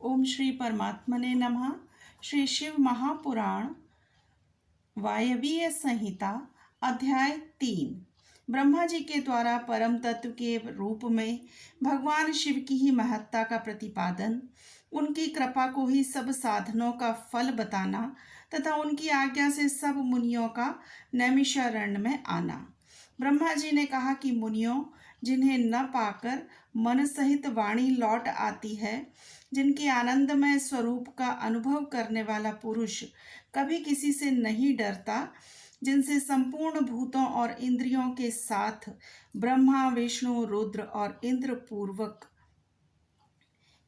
ओम श्री परमात्मने नमः। श्री शिव महापुराण वायवीय संहिता अध्याय 3। ब्रह्मा जी के द्वारा परम तत्व के रूप में भगवान शिव की ही महत्ता का प्रतिपादन, उनकी कृपा को ही सब साधनों का फल बताना तथा उनकी आज्ञा से सब मुनियों का नैमिषारण्य में आना। ब्रह्मा जी ने कहा कि मुनियों, जिन्हें न पाकर मन सहित वाणी लौट आती है, जिनके आनंदमय स्वरूप का अनुभव करने वाला पुरुष कभी किसी से नहीं डरता, जिनसे संपूर्ण भूतों और इंद्रियों के साथ ब्रह्मा विष्णु रुद्र और इंद्र पूर्वक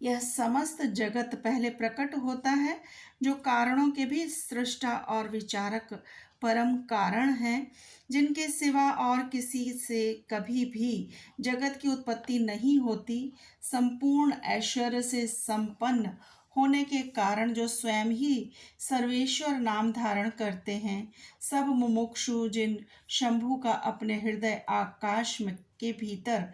यह समस्त जगत पहले प्रकट होता है, जो कारणों के भी सृष्टा और विचारक परम कारण हैं, जिनके सिवा और किसी से कभी भी जगत की उत्पत्ति नहीं होती, संपूर्ण ऐश्वर्य से संपन्न होने के कारण जो स्वयं ही सर्वेश्वर नाम धारण करते हैं, सब मुमुक्षु जिन शंभु का अपने हृदय आकाश में के भीतर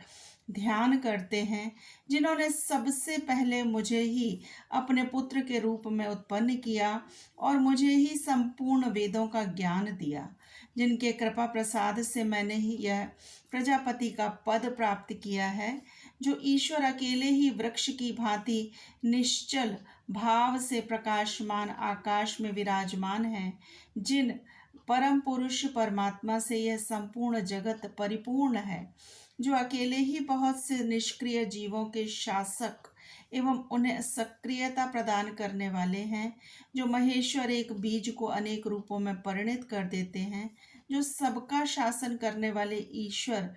ध्यान करते हैं, जिन्होंने सबसे पहले मुझे ही अपने पुत्र के रूप में उत्पन्न किया और मुझे ही संपूर्ण वेदों का ज्ञान दिया, जिनके कृपा प्रसाद से मैंने ही यह प्रजापति का पद प्राप्त किया है, जो ईश्वर अकेले ही वृक्ष की भांति निश्चल भाव से प्रकाशमान आकाश में विराजमान है, जिन परम पुरुष परमात्मा से यह संपूर्ण जगत परिपूर्ण है, जो अकेले ही बहुत से निष्क्रिय जीवों के शासक एवं उन्हें सक्रियता प्रदान करने वाले हैं, जो महेश्वर एक बीज को अनेक रूपों में परिणित कर देते हैं, जो सबका शासन करने वाले ईश्वर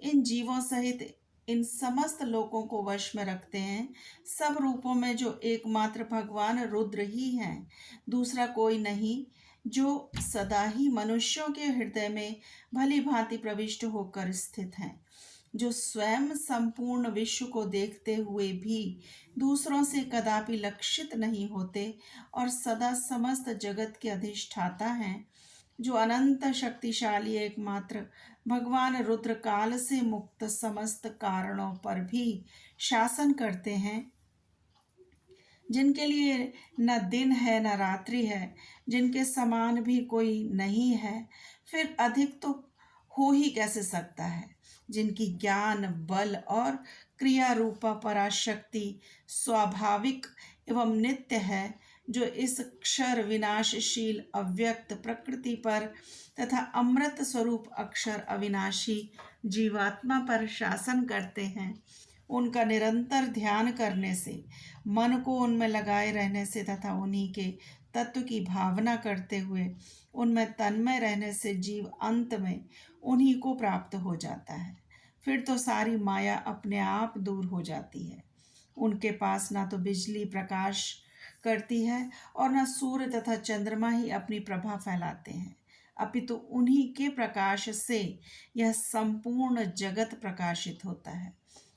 इन जीवों सहित इन समस्त लोकों को वश में रखते हैं, सब रूपों में जो एकमात्र भगवान रुद्र ही हैं, दूसरा कोई नहीं, जो सदा ही मनुष्यों के हृदय में भली भांति प्रविष्ट होकर स्थित हैं, जो स्वयं संपूर्ण विश्व को देखते हुए भी दूसरों से कदापि लक्षित नहीं होते और सदा समस्त जगत के अधिष्ठाता हैं, जो अनंत शक्तिशाली एकमात्र भगवान रुद्र काल से मुक्त समस्त कारणों पर भी शासन करते हैं, जिनके लिए न दिन है न रात्रि है, जिनके समान भी कोई नहीं है, फिर अधिक तो हो ही कैसे सकता है, जिनकी ज्ञान बल और क्रिया रूपा पराशक्ति स्वाभाविक एवं नित्य है, जो इस क्षर विनाशशील अव्यक्त प्रकृति पर तथा अमृत स्वरूप अक्षर अविनाशी जीवात्मा पर शासन करते हैं। उनका निरंतर ध्यान करने से, मन को उनमें लगाए रहने से तथा उन्हीं के तत्व की भावना करते हुए उनमें तन्मय रहने से जीव अंत में उन्हीं को प्राप्त हो जाता है। फिर तो सारी माया अपने आप दूर हो जाती है। उनके पास ना तो बिजली प्रकाश करती है और न सूर्य तथा चंद्रमा ही अपनी प्रभा फैलाते हैं, अपितु उन्हीं के प्रकाश से यह संपूर्ण जगत प्रकाशित होता है,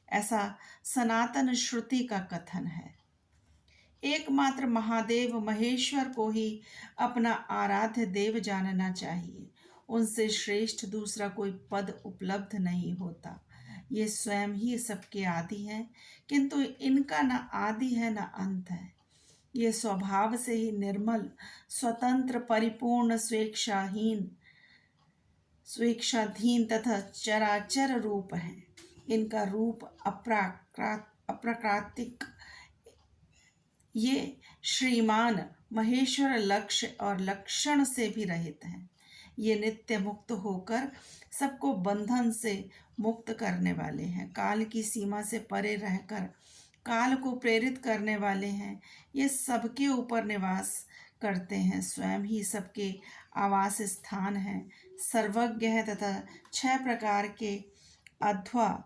ऐसा सनातन श्रुति का कथन है। एकमात्र महादेव महेश्वर को ही अपना आराध्य देव जानना चाहिए। उनसे श्रेष्ठ दूसरा कोई पद उपलब्ध नहीं होता। ये स्वयं ही सबके आदि हैं, किंतु इनका न आदि है न अंत है। ये स्वभाव से ही निर्मल, स्वतंत्र, परिपूर्ण, स्वेच्छाधीन तथा चराचर रूप है। इनका रूप अप्राकृतिक, ये श्रीमान महेश्वर लक्ष्य और लक्षण से भी रहित हैं। ये नित्य मुक्त होकर सबको बंधन से मुक्त करने वाले हैं, काल की सीमा से परे रहकर काल को प्रेरित करने वाले हैं। ये सबके ऊपर निवास करते हैं, स्वयं ही सबके आवास स्थान है, सर्वज्ञ है तथा 6 प्रकार के अध्वा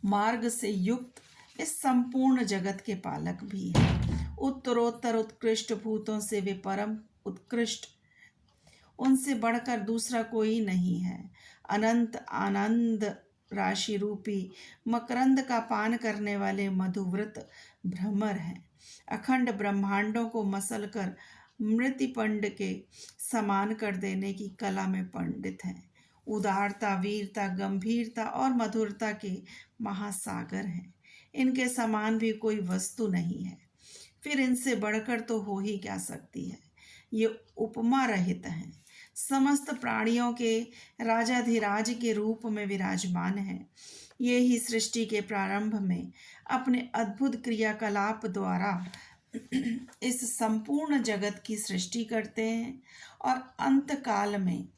मार्ग से युक्त इस संपूर्ण जगत के पालक भी हैं। उत्तरोत्तर उत्कृष्ट भूतों से वे परम उत्कृष्ट, उनसे बढ़कर दूसरा कोई नहीं है। अनंत आनंद राशि रूपी मकरंद का पान करने वाले मधुव्रत भ्रमर हैं। अखंड ब्रह्मांडों को मसलकर मृतिपंड के समान कर देने की कला में पंडित हैं। उदारता, वीरता, गंभीरता और मधुरता के महासागर हैं। इनके समान भी कोई वस्तु नहीं है, फिर इनसे बढ़कर तो हो ही क्या सकती है। ये उपमा रहित हैं, समस्त प्राणियों के राजाधिराज के रूप में विराजमान है। ये ही सृष्टि के प्रारंभ में अपने अद्भुत क्रियाकलाप द्वारा इस संपूर्ण जगत की सृष्टि करते हैं और अंत काल में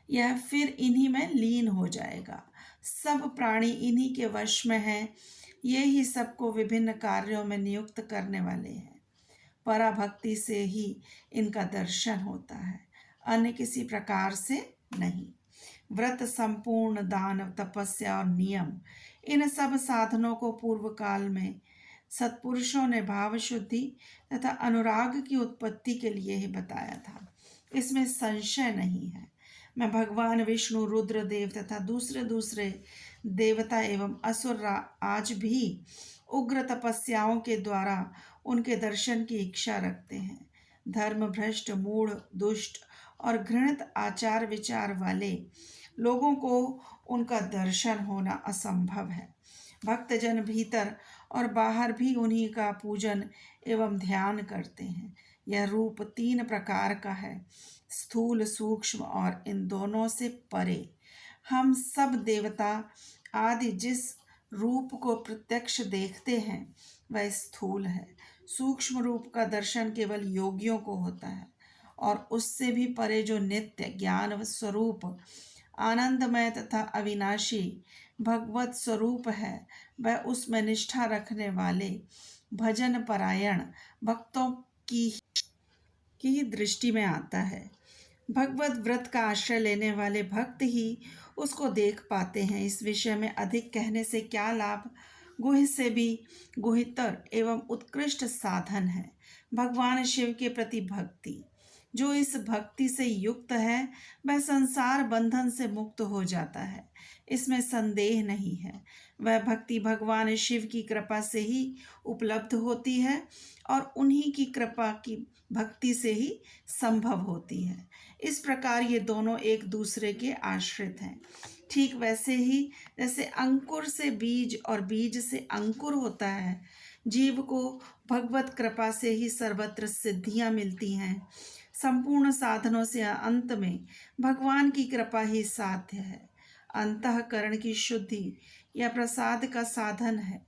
यह फिर इन्हीं में लीन हो जाएगा। सब प्राणी इन्हीं के वश में हैं। ये ही सबको विभिन्न कार्यों में नियुक्त करने वाले हैं। पराभक्ति से ही इनका दर्शन होता है, अन्य किसी प्रकार से नहीं। व्रत, संपूर्ण दान, तपस्या और नियम, इन सब साधनों को पूर्व काल में सत्पुरुषों ने भाव शुद्धि तथा अनुराग की उत्पत्ति के लिए ही बताया था, इसमें संशय नहीं है। मैं भगवान विष्णु, रुद्र देव तथा दूसरे दूसरे देवता एवं असुर आज भी उग्र तपस्याओं के द्वारा उनके दर्शन की इच्छा रखते हैं। धर्म भ्रष्ट, मूढ़, दुष्ट और घृणित आचार विचार वाले लोगों को उनका दर्शन होना असंभव है। भक्तजन भीतर और बाहर भी उन्हीं का पूजन एवं ध्यान करते हैं। यह रूप 3 प्रकार का है, स्थूल, सूक्ष्म और इन दोनों से परे। हम सब देवता आदि जिस रूप को प्रत्यक्ष देखते हैं वह स्थूल है। सूक्ष्म रूप का दर्शन केवल योगियों को होता है और उससे भी परे जो नित्य ज्ञान स्वरूप, आनंदमय तथा अविनाशी भगवत स्वरूप है, वह उसमें निष्ठा रखने वाले भजन परायण भक्तों की दृष्टि में आता है। भगवत व्रत का आश्रय लेने वाले भक्त ही उसको देख पाते हैं। इस विषय में अधिक कहने से क्या लाभ। गुह्य से भी गुह्यतर एवं उत्कृष्ट साधन है भगवान शिव के प्रति भक्ति। जो इस भक्ति से युक्त है वह संसार बंधन से मुक्त हो जाता है, इसमें संदेह नहीं है। वह भक्ति भगवान शिव की कृपा से ही उपलब्ध होती है और उन्हीं की कृपा की भक्ति से ही संभव होती है। इस प्रकार ये दोनों एक दूसरे के आश्रित हैं। ठीक वैसे ही जैसे अंकुर से बीज और बीज से अंकुर होता है, जीव को भगवत कृपा से ही सर्वत्र सिद्धियां मिलती हैं। संपूर्ण साधनों से अंत में भगवान की कृपा ही साध्य है। अंतःकरण की शुद्धि यह प्रसाद का साधन है।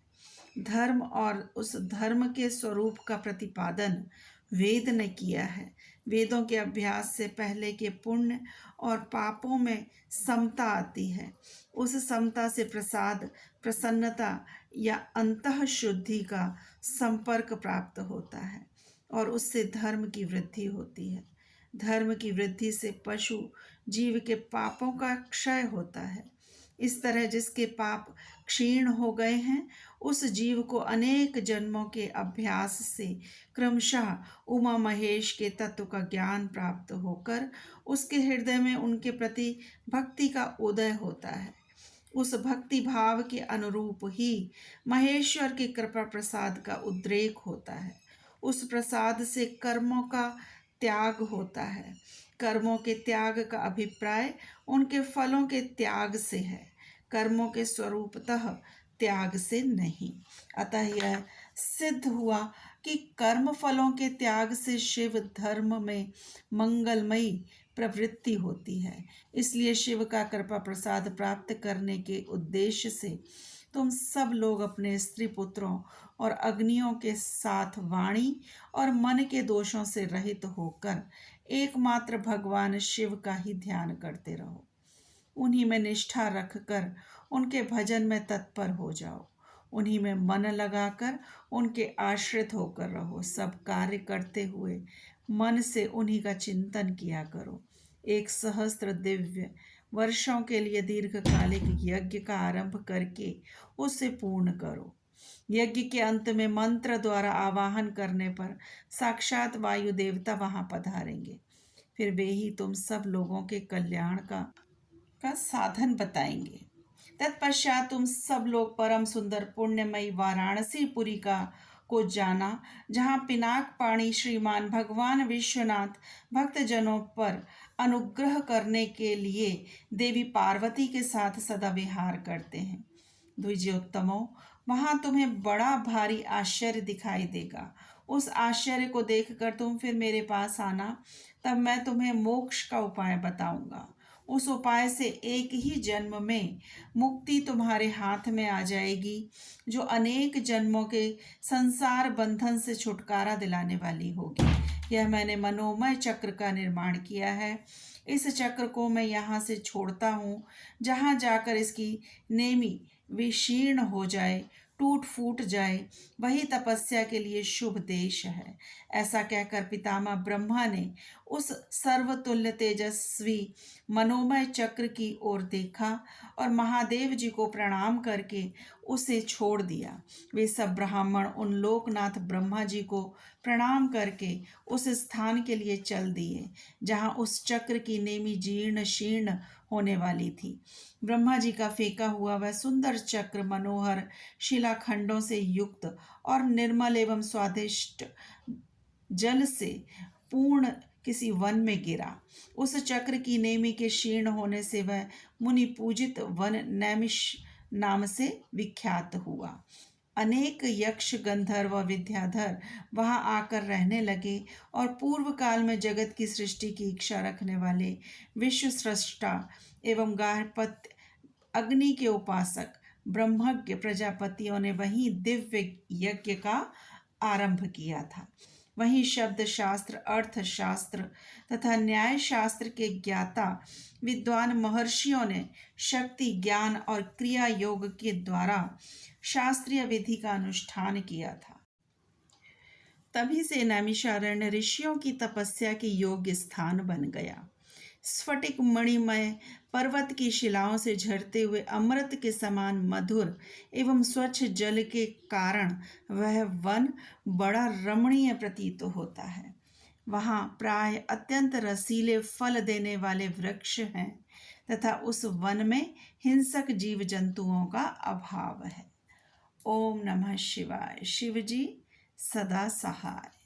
धर्म और उस धर्म के स्वरूप का प्रतिपादन वेद ने किया है। वेदों के अभ्यास से पहले के पुण्य और पापों में समता आती है। उस समता से प्रसाद, प्रसन्नता या अंतः शुद्धि का संपर्क प्राप्त होता है और उससे धर्म की वृद्धि होती है। धर्म की वृद्धि से पशु जीव के पापों का क्षय होता है। इस तरह जिसके पाप क्षीण हो गए हैं, उस जीव को अनेक जन्मों के अभ्यास से क्रमशः उमा महेश के तत्व का ज्ञान प्राप्त होकर उसके हृदय में उनके प्रति भक्ति का उदय होता है। उस भक्ति भाव के अनुरूप ही महेश्वर के कृपा प्रसाद का उद्रेक होता है। उस प्रसाद से कर्मों का त्याग होता है। कर्मों के त्याग का अभिप्राय उनके फलों के त्याग से है, कर्मों के स्वरूपतः त्याग से नहीं। अतः यह सिद्ध हुआ कि कर्म फलों के त्याग से शिव धर्म में मंगलमयी प्रवृत्ति होती है। इसलिए शिव का कृपा प्रसाद प्राप्त करने के उद्देश्य से तुम सब लोग अपने स्त्री पुत्रों और अग्नियों के साथ वाणी और मन के दोषों से रहित होकर एकमात्र भगवान शिव का ही ध्यान करते रहो। उन्हीं में निष्ठा रखकर उनके भजन में तत्पर हो जाओ। उन्हीं में मन लगाकर उनके आश्रित होकर रहो। सब कार्य करते हुए मन से उन्हीं का चिंतन किया करो। 1 सहस्त्र दिव्य वर्षों के लिए दीर्घकालिक यज्ञ का आरंभ करके उसे पूर्ण करो। यज्ञ के अंत में मंत्र द्वारा आवाहन करने पर साक्षात वायु देवता वहां पधारेंगे। फिर वे ही तुम सब लोगों के कल्याण का साधन बताएंगे। तत्पश्चात तुम सब लोग परम सुंदर पुण्यमयी वाराणसी पुरी को जाना, जहाँ पिनाक पाणी श्रीमान भगवान विश्वनाथ भक्तजनों पर अनुग्रह करने के लिए देवी पार्वती के साथ सदा विहार करते हैं। द्विजोत्तमो, वहां तुम्हें बड़ा भारी आश्चर्य दिखाई देगा। उस आश्चर्य को देखकर तुम फिर मेरे पास आना, तब मैं तुम्हें मोक्ष का उपाय बताऊंगा। उस उपाय से एक ही जन्म में मुक्ति तुम्हारे हाथ में आ जाएगी, जो अनेक जन्मों के संसार बंधन से छुटकारा दिलाने वाली होगी। यह मैंने मनोमय चक्र का निर्माण किया है। इस चक्र को मैं यहाँ से छोड़ता हूँ, जहाँ जाकर इसकी नेमी विशीर्ण हो जाए, टूट फूट जाए, वही तपस्या के लिए शुभ देश है। ऐसा कहकर पितामह ब्रह्मा ने उस सर्वतुल्य तेजस्वी मनोमय चक्र की ओर देखा और महादेव जी को प्रणाम करके उसे छोड़ दिया। वे सब ब्राह्मण उन लोकनाथ ब्रह्मा जी को प्रणाम करके उस स्थान के लिए चल दिए जहाँ उस चक्र की नेमी जीर्ण शीर्ण होने वाली थी। ब्रह्मा जी का फेंका हुआ वह सुंदर चक्र मनोहर शिलाखंडों से युक्त और निर्मल एवं स्वादिष्ट जल से पूर्ण किसी वन में गिरा। उस चक्र की नेमी के क्षीण होने से वह मुनि पूजित वन नैमिष नाम से विख्यात हुआ। अनेक यक्ष गंधर्व व विद्याधर वहां आकर रहने लगे और पूर्व काल में जगत की सृष्टि की इच्छा रखने वाले विश्व सृष्टा एवं गार्हपत्य अग्नि के उपासक ब्रह्मज्ञ प्रजापतियों ने वहीं दिव्य यज्ञ का आरंभ किया था। वहीं शब्द शास्त्र, अर्थशास्त्र तथा न्याय शास्त्र के ज्ञाता विद्वान महर्षियों ने शक्ति, ज्ञान और क्रिया योग के द्वारा शास्त्रीय विधि का अनुष्ठान किया था। तभी से नैमिषारण्य ऋषियों की तपस्या के योग्य स्थान बन गया। स्फटिक मणिमय पर्वत की शिलाओं से झरते हुए अमृत के समान मधुर एवं स्वच्छ जल के कारण वह वन बड़ा रमणीय प्रतीत होता है। वहाँ प्राय अत्यंत रसीले फल देने वाले वृक्ष हैं तथा उस वन में हिंसक जीव जंतुओं का अभाव है। ओम नमः शिवाय। शिवजी सदा सहाय।